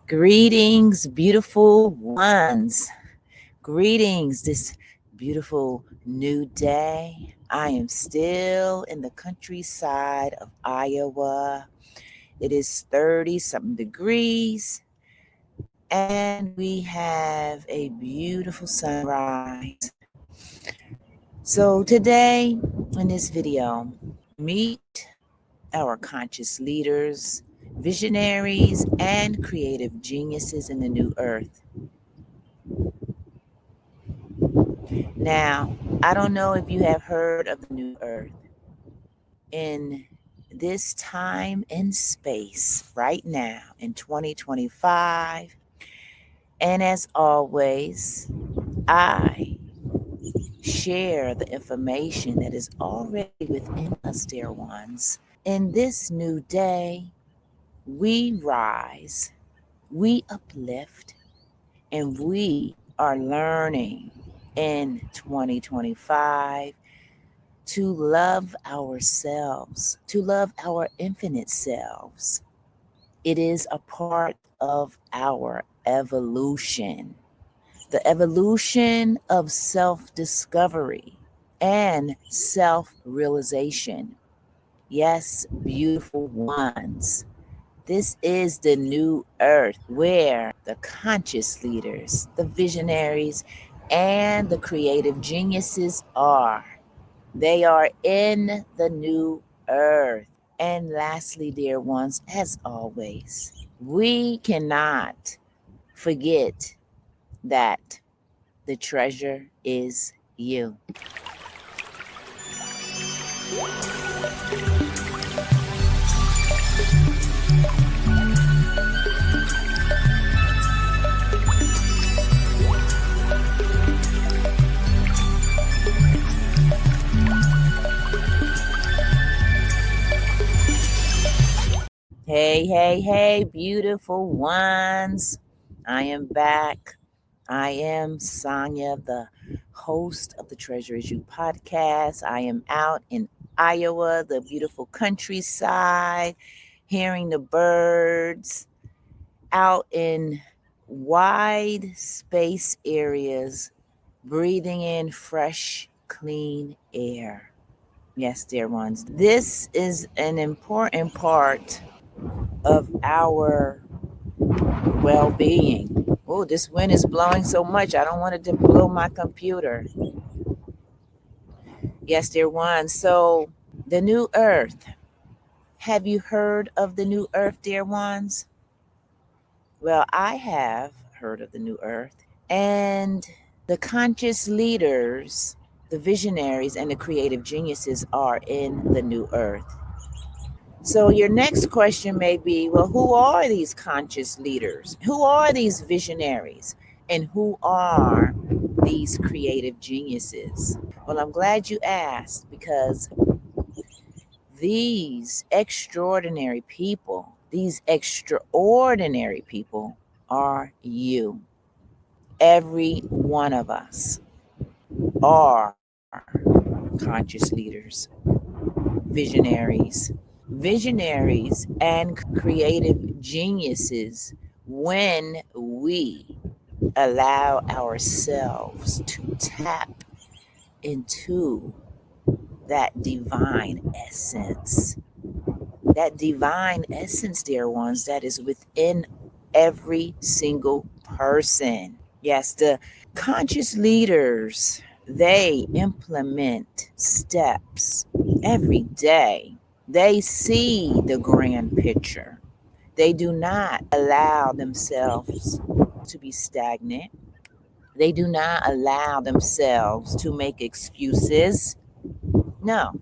Greetings, beautiful ones. Greetings, this beautiful new day. I am still in the countryside of Iowa. It is 30 something degrees, and we have a beautiful sunrise. So, today in this video, meet our conscious leaders, visionaries, and creative geniuses in the new earth. Now, I don't know if you have heard of the new earth. In this time and space, right now, in 2025, and as always, I share the information that is already within us, dear ones. In this new day, we rise, we uplift, and we are learning in 2025 to love ourselves, to love our infinite selves. It is a part of our evolution, the evolution of self-discovery and self-realization. Yes, beautiful ones. This is the new earth where the conscious leaders, the visionaries, and the creative geniuses are. They are in the new earth. And lastly, dear ones, as always, we cannot forget that the treasure is you. Hey, hey, hey, beautiful ones. I am back. I am Sonia, the host of the Treasure Is You podcast. I am out in Iowa, the beautiful countryside, hearing the birds, out in wide space areas, breathing in fresh, clean air. Yes, dear ones, this is an important part of our well-being. Oh, this wind is blowing so much. I don't want it to blow my computer. Yes, dear ones. So, the new earth. Have you heard of the new earth, dear ones? Well, I have heard of the new earth. And the conscious leaders, the visionaries, and the creative geniuses are in the new earth. So your next question may be, well, who are these conscious leaders? Who are these visionaries? And who are these creative geniuses? Well, I'm glad you asked, because these extraordinary people are you. Every one of us are conscious leaders, visionaries and creative geniuses when we allow ourselves to tap into that divine essence. That divine essence, dear ones, that is within every single person. Yes, the conscious leaders, they implement steps every day. They see the grand picture. They do not allow themselves to be stagnant. They do not allow themselves to make excuses. No,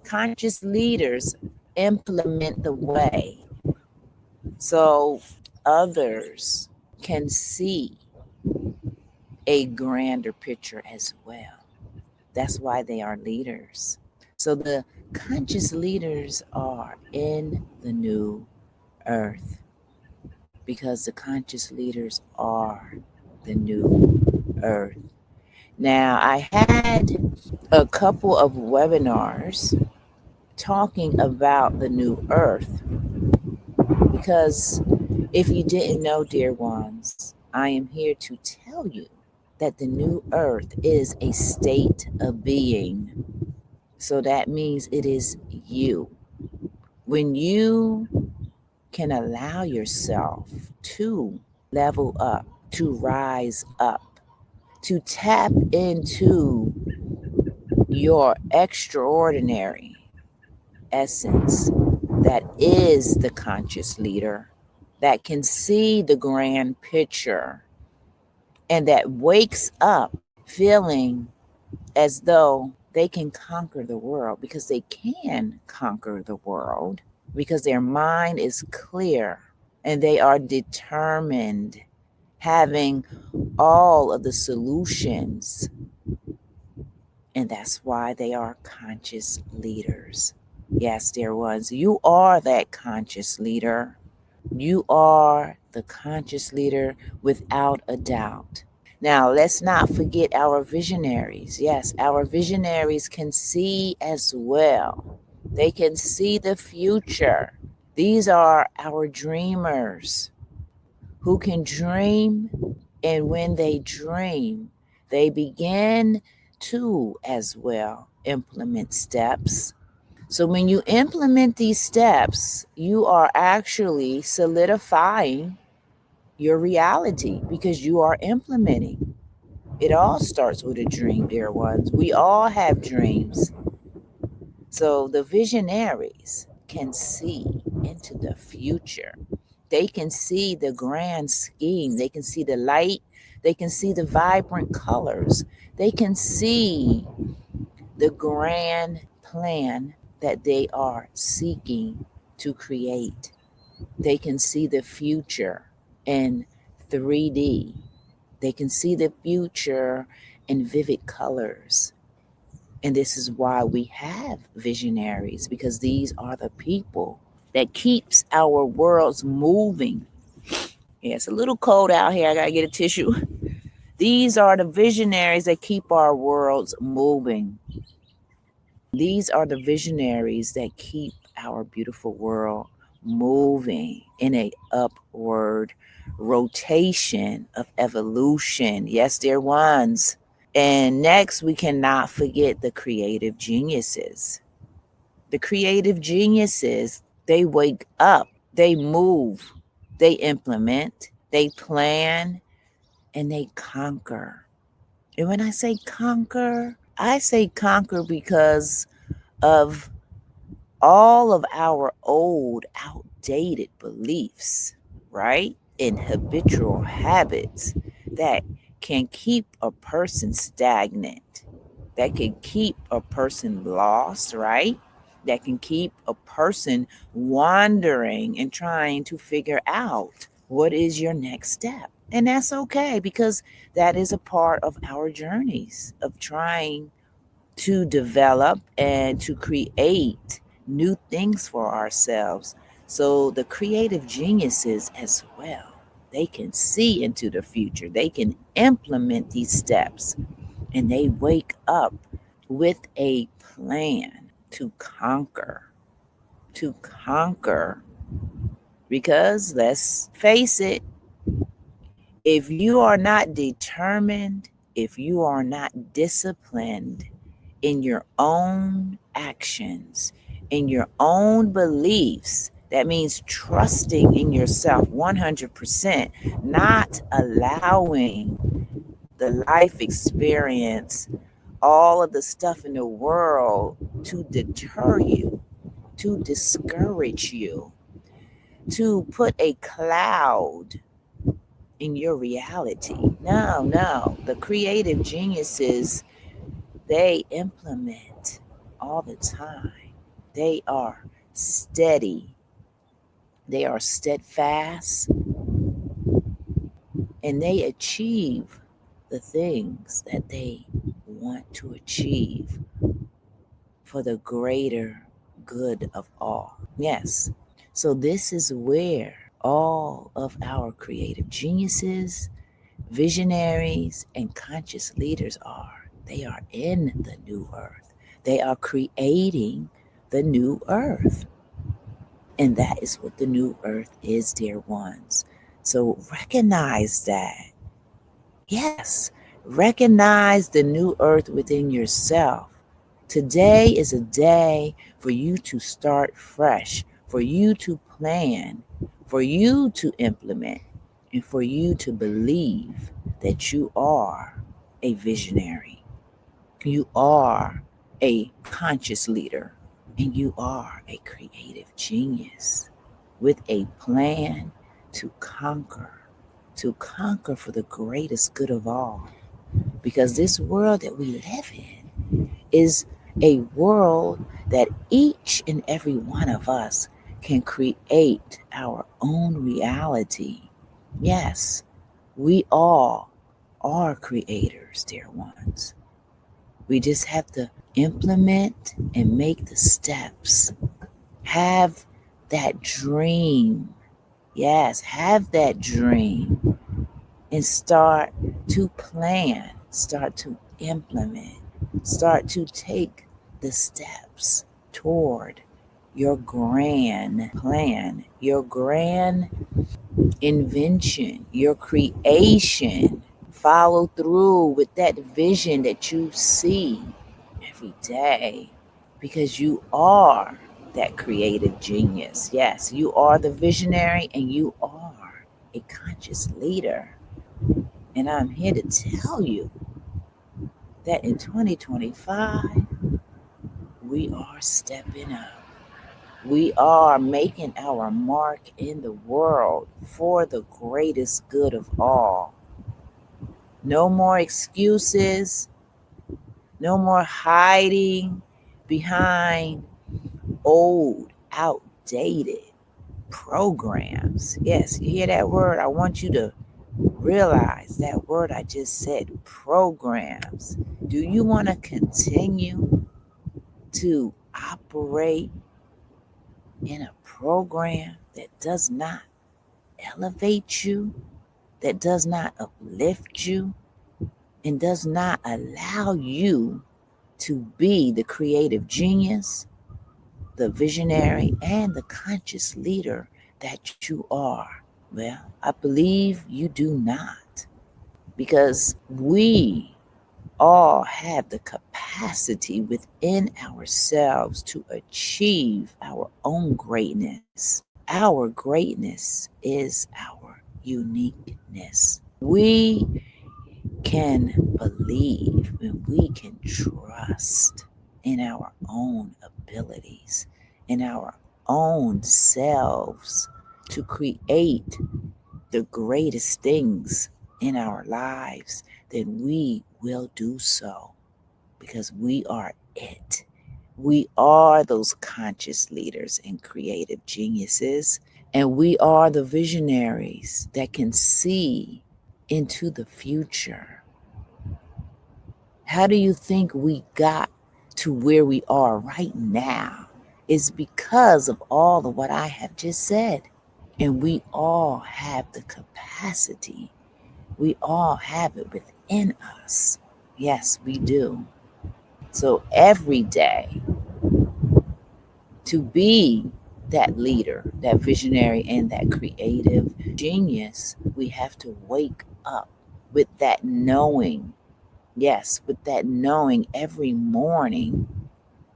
conscious leaders implement the way so others can see a grander picture as well. That's why they are leaders. So the conscious leaders are in the new earth, because the conscious leaders are the new earth. Now, I had a couple of webinars talking about the new earth, because If you didn't know, dear ones, I am here to tell you that the new earth is a state of being. So that means it is you. When you can allow yourself to level up, to rise up, to tap into your extraordinary essence that is the conscious leader, that can see the grand picture, and that wakes up feeling as though they can conquer the world, because they can conquer the world, because their mind is clear and they are determined, having all of the solutions. And that's why they are conscious leaders. Yes, dear ones, you are that conscious leader. You are the conscious leader without a doubt. Now, let's not forget our visionaries. Yes, our visionaries can see as well. They can see the future. These are our dreamers who can dream, and when they dream, they begin to as well implement steps. So when you implement these steps, you are actually solidifying your reality because you are implementing. It all starts with a dream, dear ones. We all have dreams. So the visionaries can see into the future. They can see the grand scheme. They can see the light. They can see the vibrant colors. They can see the grand plan that they are seeking to create. They can see the future in 3D. They can see the future in vivid colors. And this is why we have visionaries, because these are the people that keeps our worlds moving. Yeah, it's a little cold out here. I got to get a tissue. These are the visionaries that keep our worlds moving. These are the visionaries that keep our beautiful world moving in a upward rotation of evolution. Yes, dear ones. And next, we cannot forget the creative geniuses. The creative geniuses, they wake up, they move, they implement, they plan, and they conquer. And when I say conquer because of all of our old, outdated beliefs, right? And habitual habits that can keep a person stagnant, that can keep a person lost, right? That can keep a person wandering and trying to figure out what is your next step. And that's okay, because that is a part of our journeys of trying to develop and to create new things for ourselves. So the creative geniuses as well, they can see into the future. They can implement these steps, and they wake up with a plan to conquer, to conquer. Because let's face it, if you are not determined, if you are not disciplined in your own actions, in your own beliefs, that means trusting in yourself 100%, not allowing the life experience, all of the stuff in the world to deter you, to discourage you, to put a cloud in your reality. No, no. The creative geniuses, they implement all the time. They are steady. They are steadfast, and they achieve the things that they want to achieve for the greater good of all. Yes. So this is where all of our creative geniuses, visionaries, and conscious leaders are. They are in the new earth. They are creating the new earth. And that is what the new earth is, dear ones. So recognize that. Yes, recognize the new earth within yourself. Today is a day for you to start fresh, for you to plan, for you to implement, and for you to believe that you are a visionary. You are a conscious leader, and you are a creative genius with a plan to conquer for the greatest good of all. Because this world that we live in is a world that each and every one of us can create our own reality. Yes, we all are creators, dear ones. We just have to implement and make the steps. Have that dream. Yes, have that dream and start to plan, start to implement, start to take the steps toward your grand plan, your grand invention, your creation. Follow through with that vision that you see every day because you are that creative genius. Yes, you are the visionary and you are a conscious leader. And I'm here to tell you that in 2025, we are stepping up. We are making our mark in the world for the greatest good of all. No more excuses, no more hiding behind old, outdated programs. Yes, you hear that word? I want you to realize that word I just said, programs. Do you want to continue to operate in a program that does not elevate you, that does not uplift you, and does not allow you to be the creative genius, the visionary, and the conscious leader that you are? Well, I believe you do not, because we all have the capacity within ourselves to achieve our own greatness. Our greatness is our uniqueness. We can believe and we can trust in our own abilities, in our own selves to create the greatest things in our lives, then we will do so because we are it. We are those conscious leaders and creative geniuses, and we are the visionaries that can see into the future. How do you think we got to where we are right now? It's because of all of what I have just said. And we all have the capacity. We all have it within us. Yes, we do. So every day, to be that leader, that visionary, and that creative genius, we have to wake up with that knowing. Yes, with that knowing every morning,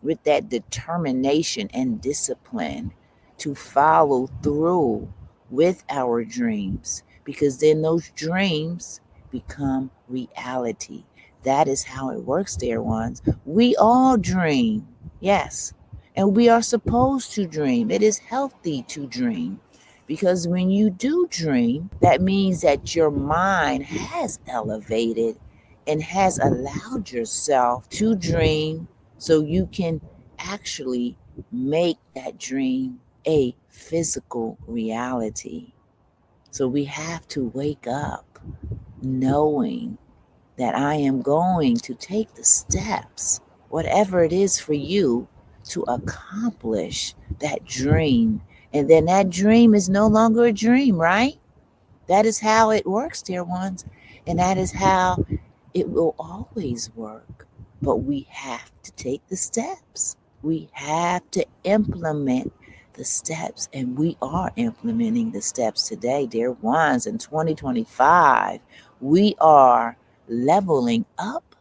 with that determination and discipline to follow through with our dreams, because then those dreams become reality. That is how it works, dear ones. We all dream, yes, and we are supposed to dream. It is healthy to dream. Because when you do dream, that means that your mind has elevated and has allowed yourself to dream so you can actually make that dream a physical reality. So we have to wake up knowing that I am going to take the steps, whatever it is for you, to accomplish that dream. And then that dream is no longer a dream, right? That is how it works, dear ones. And that is how it will always work. But we have to take the steps. We have to implement the steps, and we are implementing the steps today, dear ones. In 2025, we are leveling up,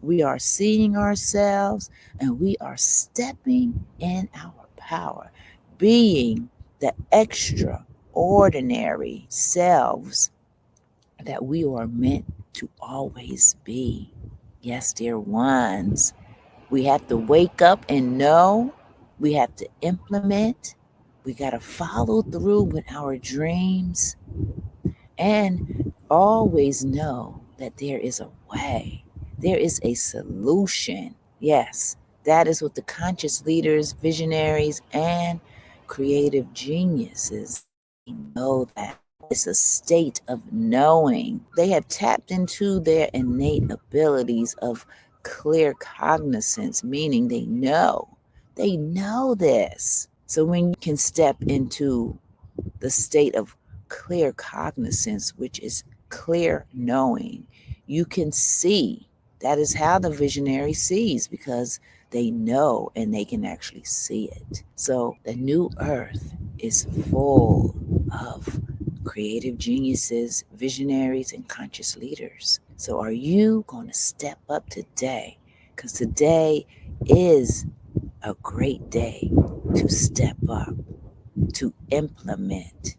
we are seeing ourselves, and we are stepping in our power, being the extraordinary selves that we are meant to always be. Yes, dear ones, we have to wake up and know, we have to implement, we got to follow through with our dreams, and always know that there is a way, there is a solution. Yes, that is what the conscious leaders, visionaries, and creative geniuses know. That it's a state of knowing. They have tapped into their innate abilities of clear cognizance, meaning they know this. So when you can step into the state of clear cognizance, which is clear knowing, you can see. That is how the visionary sees, because they know and they can actually see it. So the new earth is full of creative geniuses, visionaries, and conscious leaders. So are you going to step up today? Because today is a great day to step up, to implement,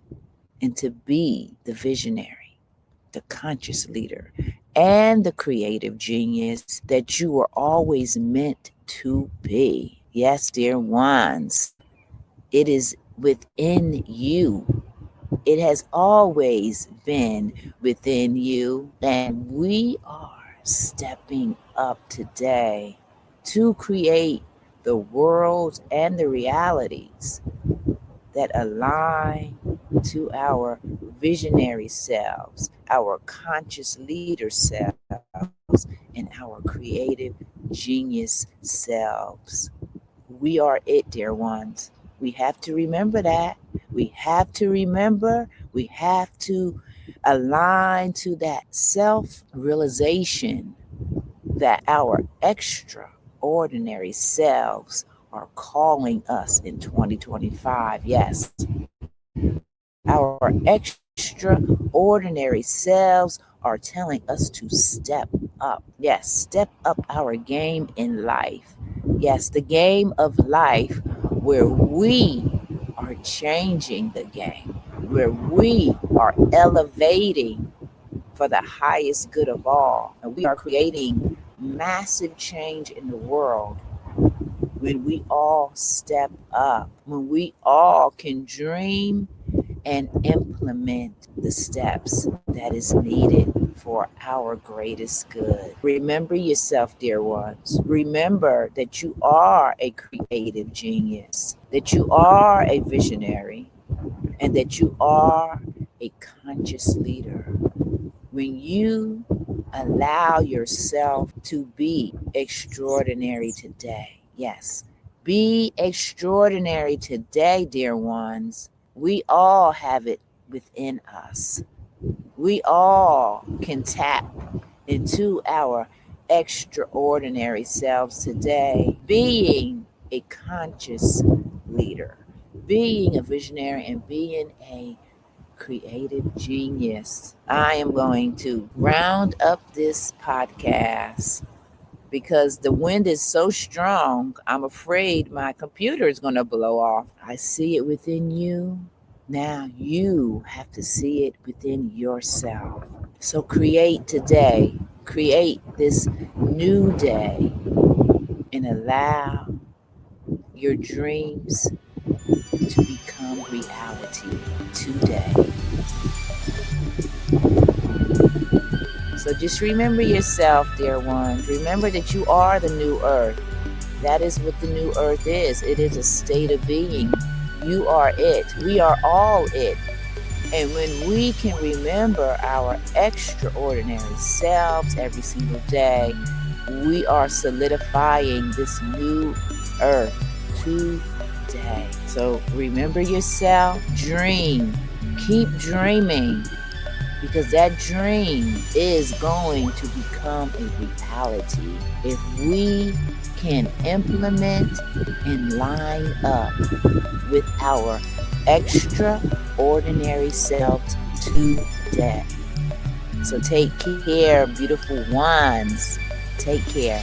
and to be the visionary, the conscious leader, and the creative genius that you were always meant to be. Yes, dear ones, it is within you. It has always been within you, and we are stepping up today to create the worlds and the realities that align to our visionary selves, our conscious leader selves, and our creative genius selves. We are it, dear ones. We have to remember that. We have to remember, we have to align to that self realization that our extraordinary selves are calling us in 2025. Yes, our extraordinary selves are telling us to step up. Yes, step up our game in life. Yes, the game of life where we are changing the game, where we are elevating for the highest good of all. And we are creating massive change in the world when we all step up, when we all can dream and implement the steps that is needed for our greatest good. Remember yourself, dear ones. Remember that you are a creative genius, that you are a visionary, and that you are a conscious leader. When you allow yourself to be extraordinary today, yes, be extraordinary today, dear ones. We all have it within us. We all can tap into our extraordinary selves today, being a conscious leader, being a visionary, and being a creative genius. I am going to round up this podcast because the wind is so strong, I'm afraid my computer is going to blow off. I see it within you. Now you have to see it within yourself. So create today, create this new day, and allow your dreams to become reality today. So just remember yourself, dear ones. Remember that you are the new earth. That is what the new earth is. It is a state of being. You are it. We are all it. And when we can remember our extraordinary selves every single day, we are solidifying this new earth today. So remember yourself, dream, keep dreaming, because that dream is going to become a reality if we can implement and line up with our extraordinary selves today. So take care, beautiful ones. Take care.